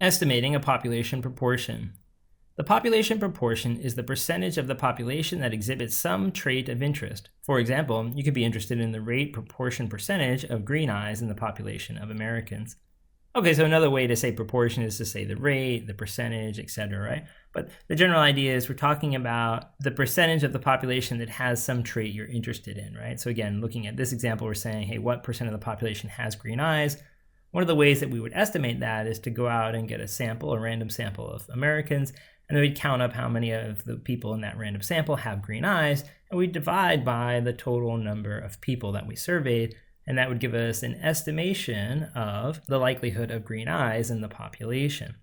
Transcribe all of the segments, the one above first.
Estimating a population proportion. The population proportion is the percentage of the population that exhibits some trait of interest. For example, you could be interested in the rate proportion percentage of green eyes in the population of Americans. Okay, so another way to say proportion is to say the rate, the percentage, etc., right? But the general idea is we're talking about the percentage of the population that has some trait you're interested in, right? So again, looking at this example, we're saying, hey, what percent of the population has green eyes? One of the ways that we would estimate that is to go out and get a sample, a random sample of Americans, and then we'd count up how many of the people in that random sample have green eyes, and we'd divide by the total number of people that we surveyed, and that would give us an estimation of the likelihood of green eyes in the population.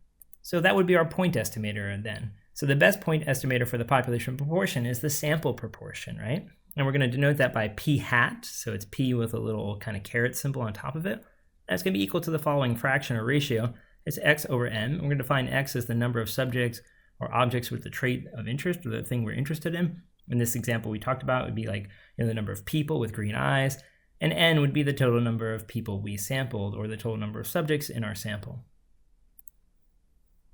So that would be our point estimator then. So the best point estimator for the population proportion is the sample proportion, right? And we're going to denote that by p hat, so it's p with a little kind of caret symbol on top of it. That's going to be equal to the following fraction or ratio. It's x over n. We're going to define x as the number of subjects or objects with the trait of interest, or the thing we're interested in. In this example we talked about, it would be like the number of people with green eyes, and n would be the total number of people we sampled, or the total number of subjects in our sample.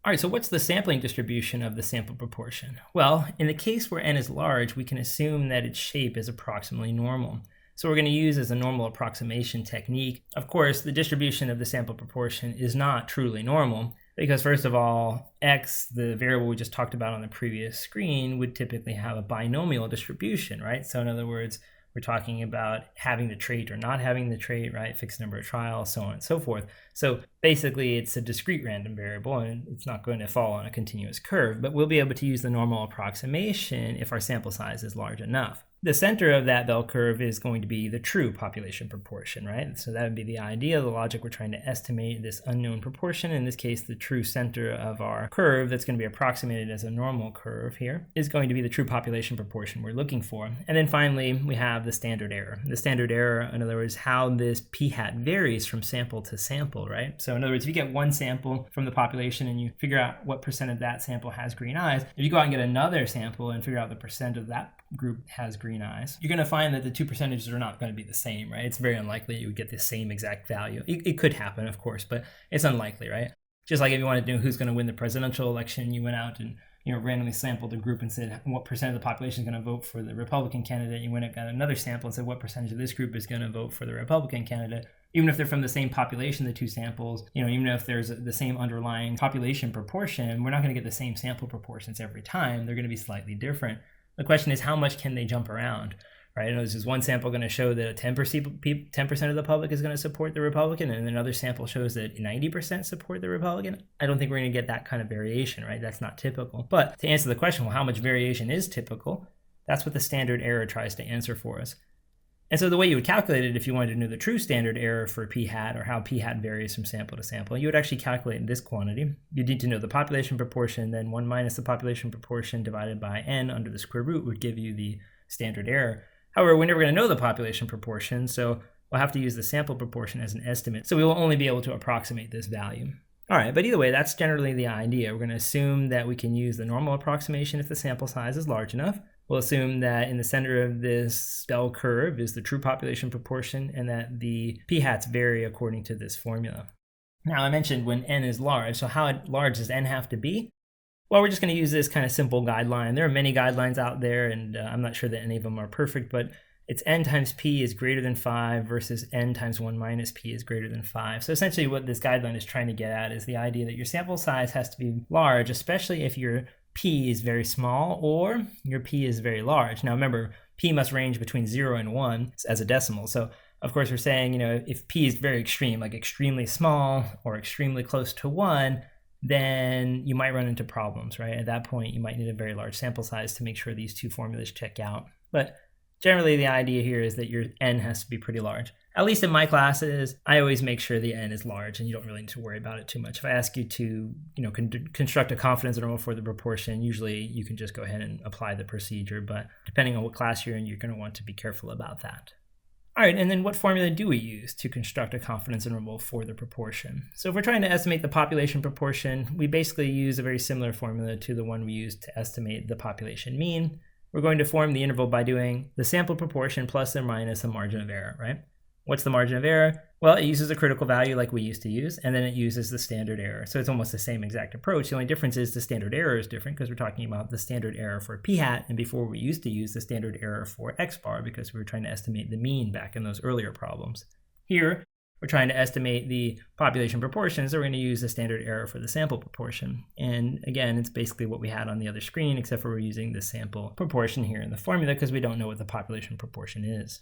All right, so what's the sampling distribution of the sample proportion? Well, in the case where n is large, we can assume that its shape is approximately normal. So we're going to use as a normal approximation technique. Of course, the distribution of the sample proportion is not truly normal, because first of all, x, the variable we just talked about on the previous screen, would typically have a binomial distribution, right? So in other words, we're talking about having the trait or not having the trait, right? Fixed number of trials, so on and so forth. So basically it's a discrete random variable and it's not going to fall on a continuous curve, but we'll be able to use the normal approximation if our sample size is large enough. The center of that bell curve is going to be the true population proportion, right? So that would be the idea, the logic. We're trying to estimate this unknown proportion. In this case, the true center of our curve that's going to be approximated as a normal curve here is going to be the true population proportion we're looking for. And then finally, we have the standard error. The standard error, in other words, how this p hat varies from sample to sample, right? So in other words, if you get one sample from the population and you figure out what percent of that sample has green eyes, if you go out and get another sample and figure out the percent of that group has green eyes, you're going to find that the two percentages are not going to be the same, right? It's very unlikely you would get the same exact value. It could happen, of course, but it's unlikely, right? Just like if you wanted to know who's going to win the presidential election, you went out and randomly sampled a group and said what percent of the population is going to vote for the Republican candidate. You went and got another sample and said what percentage of this group is going to vote for the Republican candidate. Even if they're from the same population, the two samples, even if there's the same underlying population proportion, we're not going to get the same sample proportions every time. They're going to be slightly different. The question is, how much can they jump around, right? Is one sample going to show that 10% of the public is going to support the Republican, and another sample shows that 90% support the Republican? I don't think we're going to get that kind of variation, right? That's not typical. But to answer the question, well, how much variation is typical? That's what the standard error tries to answer for us. And so the way you would calculate it, if you wanted to know the true standard error for p hat, or how p hat varies from sample to sample, you would actually calculate this quantity. You need to know the population proportion, then 1 minus the population proportion divided by n under the square root would give you the standard error. However, we're never going to know the population proportion, so we'll have to use the sample proportion as an estimate. So we will only be able to approximate this value. All right, but either way, that's generally the idea. We're going to assume that we can use the normal approximation if the sample size is large enough. We'll assume that in the center of this bell curve is the true population proportion, and that the p hats vary according to this formula. Now, I mentioned when n is large, so how large does n have to be? Well, we're just going to use this kind of simple guideline. There are many guidelines out there, and I'm not sure that any of them are perfect, but it's n times p is greater than 5 versus n times 1 minus p is greater than 5. So essentially what this guideline is trying to get at is the idea that your sample size has to be large, especially if your p is very small or your p is very large. Now remember, p must range between 0 and 1 as a decimal. So of course we're saying, if p is very extreme, like extremely small or extremely close to 1, then you might run into problems, right? At that point, you might need a very large sample size to make sure these two formulas check out. But generally, the idea here is that your n has to be pretty large. At least in my classes, I always make sure the n is large, and you don't really need to worry about it too much. If I ask you to, construct a confidence interval for the proportion, usually you can just go ahead and apply the procedure. But depending on what class you're in, you're going to want to be careful about that. All right, and then what formula do we use to construct a confidence interval for the proportion? So if we're trying to estimate the population proportion, we basically use a very similar formula to the one we used to estimate the population mean. We're going to form the interval by doing the sample proportion plus or minus a margin of error, right? What's the margin of error? Well, it uses a critical value like we used to use, and then it uses the standard error. So it's almost the same exact approach. The only difference is the standard error is different because we're talking about the standard error for p hat, and before we used to use the standard error for x bar because we were trying to estimate the mean back in those earlier problems. Here, we're trying to estimate the population proportion, so we're going to use the standard error for the sample proportion. And again, it's basically what we had on the other screen, except for we're using the sample proportion here in the formula because we don't know what the population proportion is.